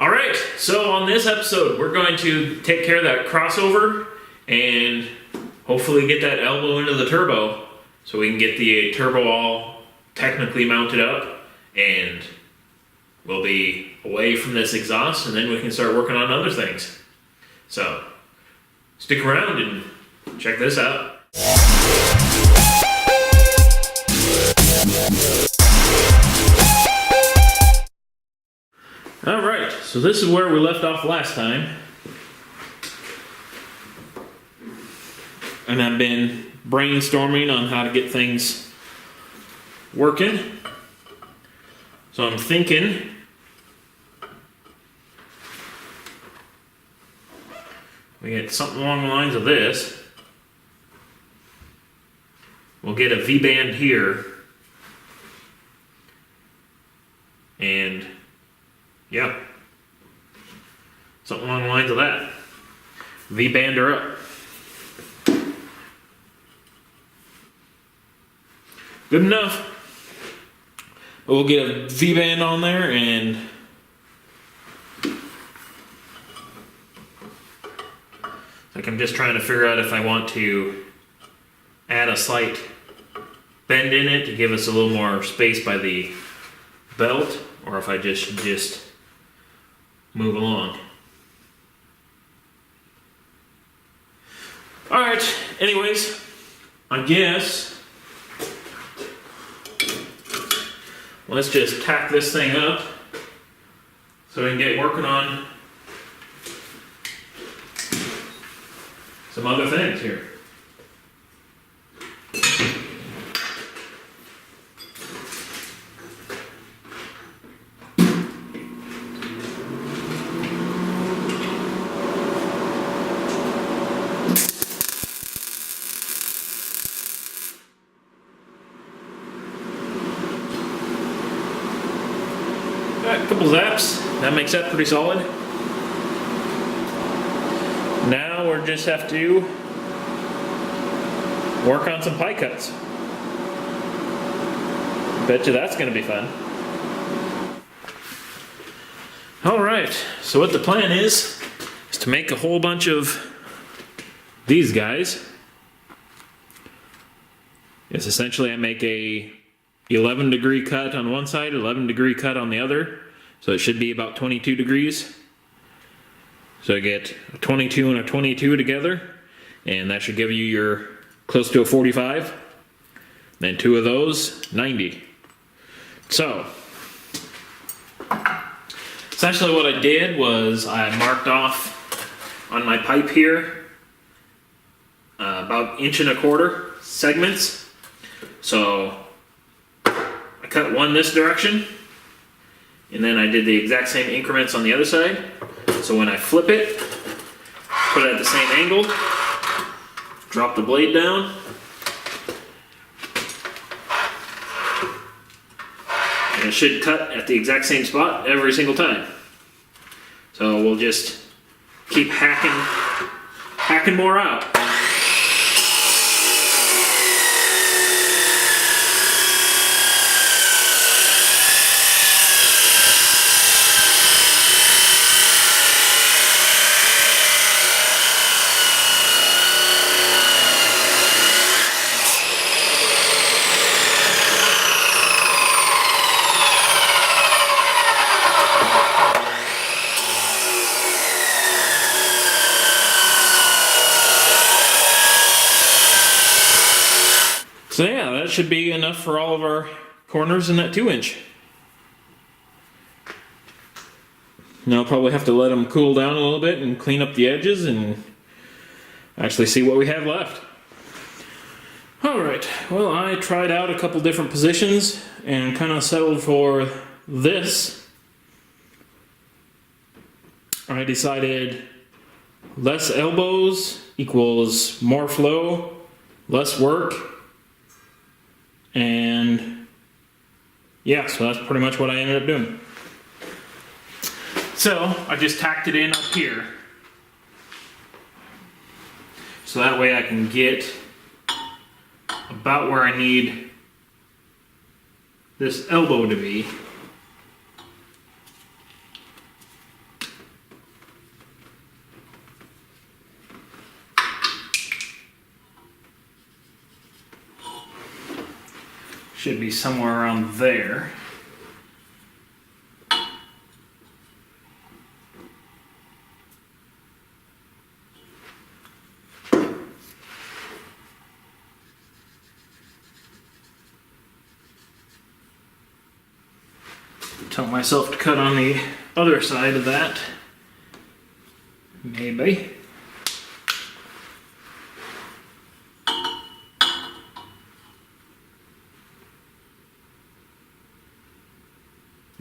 Alright, so on this episode, we're going to take care of that crossover and hopefully get that elbow into the turbo so we can get the turbo all technically mounted up and we'll be away from this exhaust and then we can start working on other things. So, stick around and check this out. Alright, so this is where we left off last time. And I've been brainstorming on how to get things working. So I'm thinking we get something along the lines of this. We'll get a V-band here. And yeah, something along the lines of that. V-band her up. Good enough. We'll get a V-band on there and like I'm just trying to figure out if I want to add a slight bend in it to give us a little more space by the belt, or if I just move along. Alright, anyways, I guess let's just tack this thing up so we can get working on some other things here. Got a couple zaps, that makes that pretty solid. Now we just have to work on some pie cuts. Bet you that's gonna be fun. Alright, so what the plan is to make a whole bunch of these guys. It's essentially I make a 11-degree cut on one side, 11-degree cut on the other. So it should be about 22 degrees. So I get a 22 and a 22 together, and that should give you your close to a 45. Then two of those, 90. So, essentially what I did was I marked off on my pipe here about 1.25 inch segments. So I cut one this direction, and then I did the exact same increments on the other side. So when I flip it, put it at the same angle, drop the blade down, and it should cut at the exact same spot every single time. So we'll just keep hacking more out. So yeah, that should be enough for all of our corners in that 2-inch. Now I'll probably have to let them cool down a little bit and clean up the edges and actually see what we have left. Alright, well I tried out a couple different positions and kind of settled for this. I decided less elbows equals more flow, less work. And yeah, so that's pretty much what I ended up doing. So I just tacked it in up here. So that way I can get about where I need this elbow to be. should be somewhere around there. Tell myself to cut on the other side of that. Maybe.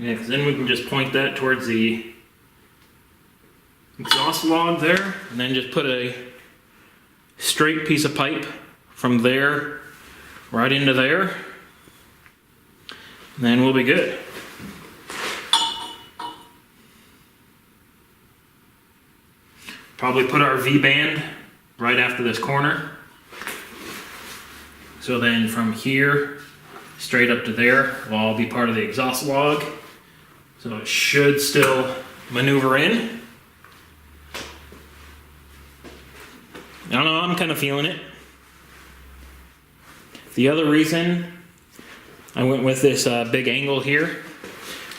Yeah, because then we can just point that towards the exhaust log there, and then just put a straight piece of pipe from there right into there, and then we'll be good. Probably put our V-band right after this corner. So then from here straight up to there will all be part of the exhaust log. So it should still maneuver in. I don't know, I'm kind of feeling it. The other reason I went with this big angle here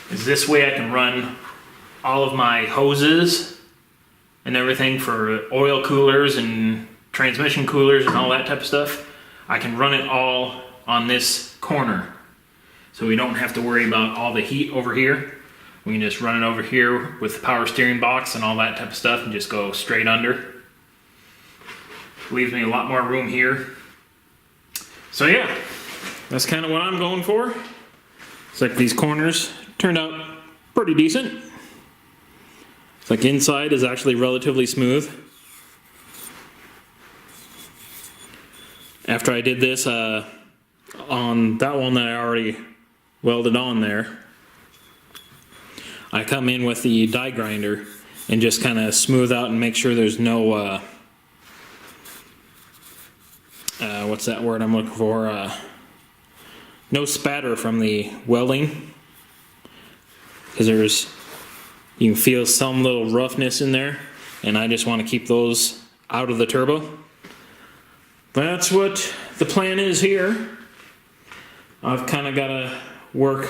is this way I can run all of my hoses and everything for oil coolers and transmission coolers and all that type of stuff. I can run it all on this corner. So we don't have to worry about all the heat over here. We can just run it over here with the power steering box and all that type of stuff and just go straight under. Leaves me a lot more room here. So yeah, that's kind of what I'm going for. It's like these corners turned out pretty decent. It's like inside is actually relatively smooth. After I did this on that one that I already welded on there, I come in with the die grinder and just kind of smooth out and make sure there's no what's that word I'm looking for? No spatter from the welding, because you can feel some little roughness in there, and I just want to keep those out of the turbo. That's what the plan is here. I've kind of got to work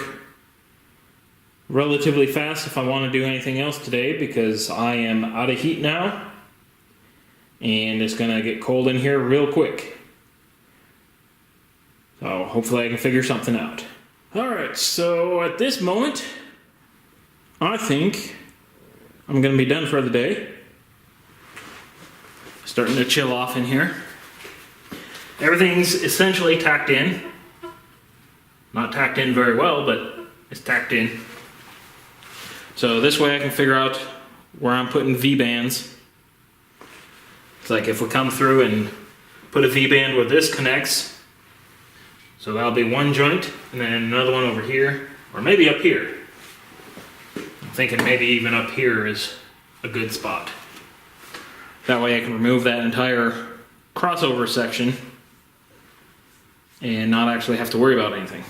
relatively fast if I want to do anything else today, because I am out of heat now, and it's going to get cold in here real quick. So hopefully I can figure something out. Alright, so at this moment, I think I'm going to be done for the day. Starting to chill off in here. Everything's essentially tacked in. Not tacked in very well, but it's tacked in. So this way I can figure out where I'm putting V-bands. It's like if we come through and put a V-band where this connects, so that'll be one joint, and then another one over here, or maybe up here. I'm thinking maybe even up here is a good spot. That way I can remove that entire crossover section and not actually have to worry about anything.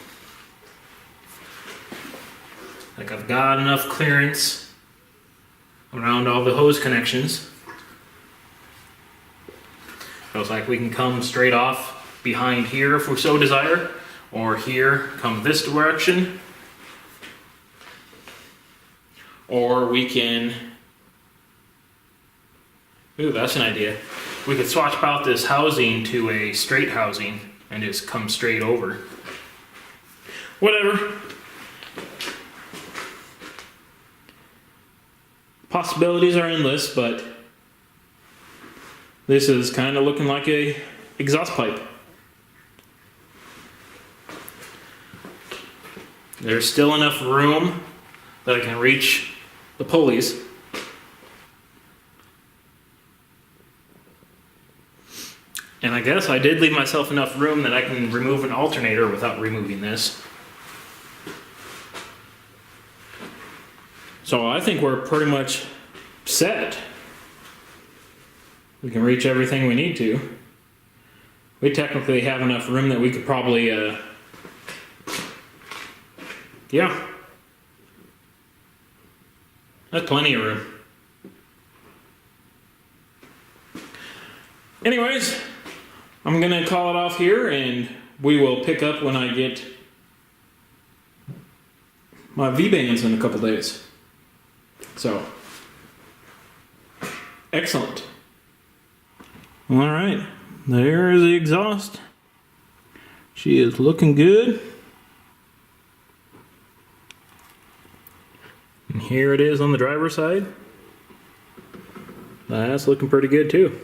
Like I've got enough clearance around all the hose connections. So it's like we can come straight off behind here if we so desire, or here come this direction, or we can, ooh, that's an idea. We could swatch out this housing to a straight housing and just come straight over. Whatever. Possibilities are endless, but this is kind of looking like a exhaust pipe. There's still enough room that I can reach the pulleys. And I guess I did leave myself enough room that I can remove an alternator without removing this. So I think we're pretty much set. We can reach everything we need to. We technically have enough room that we could probably, yeah. That's plenty of room. Anyways, I'm gonna call it off here, and we will pick up when I get my V-bands in a couple days. So, excellent. All right, there is the exhaust. She is looking good. And here it is on the driver's side. That's looking pretty good too.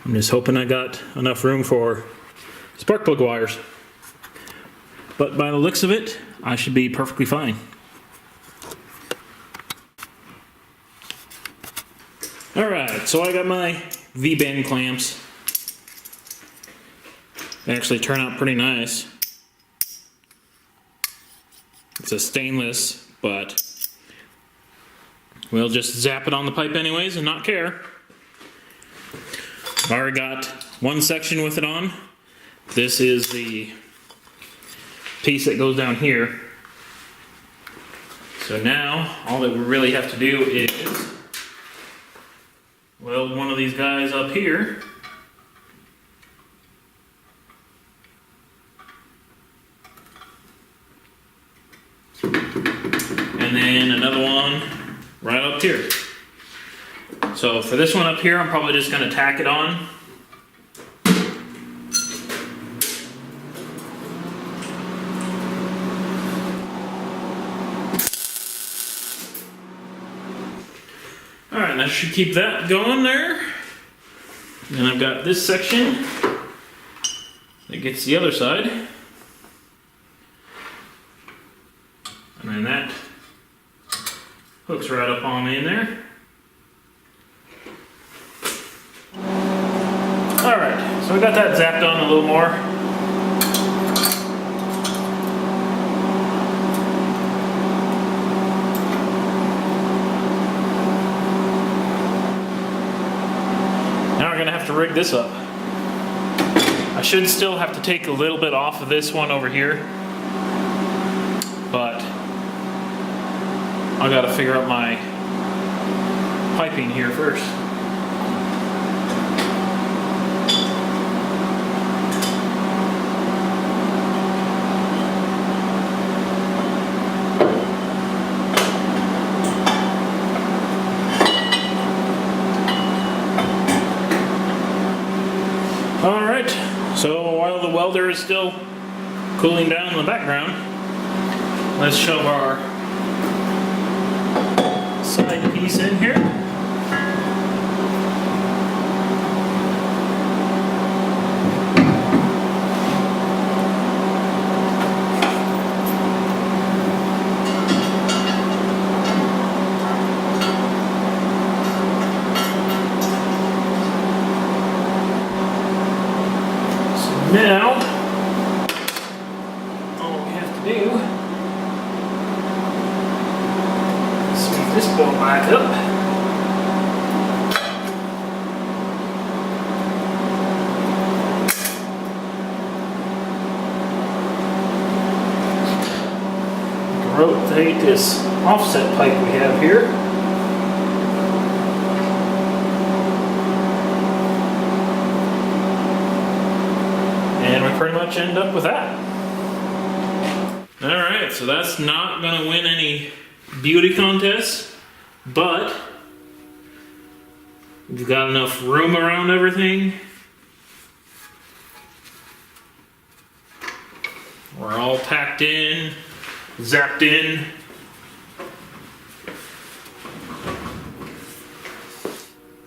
I'm just hoping I got enough room for spark plug wires. But by the looks of it, I should be perfectly fine. Alright, so I got my V-band clamps. They actually turn out pretty nice. It's a stainless, but we'll just zap it on the pipe anyways and not care. I've already got one section with it on. This is the piece that goes down here. So now all that we really have to do is weld one of these guys up here. And then another one right up here. So for this one up here, I'm probably just going to tack it on. Alright, that should keep that going there. Then I've got this section that gets the other side. And then that hooks right up on in there. Alright, so we got that zapped on a little more. Now we're going to have to rig this up. I should still have to take a little bit off of this one over here, but I got to figure out my piping here first. Alright, so while the welder is still cooling down in the background, let's shove our side piece in here. Now, all we have to do is sweep this bolt back up. Rotate this offset pipe we have here. And we pretty much end up with that. Alright, so that's not going to win any beauty contests, but we've got enough room around everything. We're all tacked in, zapped in.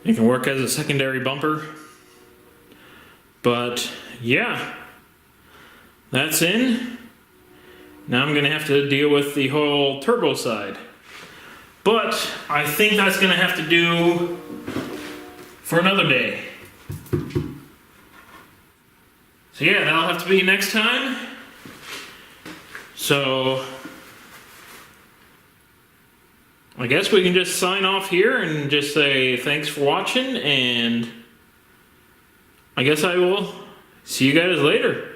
It can work as a secondary bumper. But yeah, that's in. Now I'm going to have to deal with the whole turbo side. But I think that's going to have to do for another day. So yeah, that'll have to be next time. So I guess we can just sign off here and just say thanks for watching, and I guess I will see you guys later.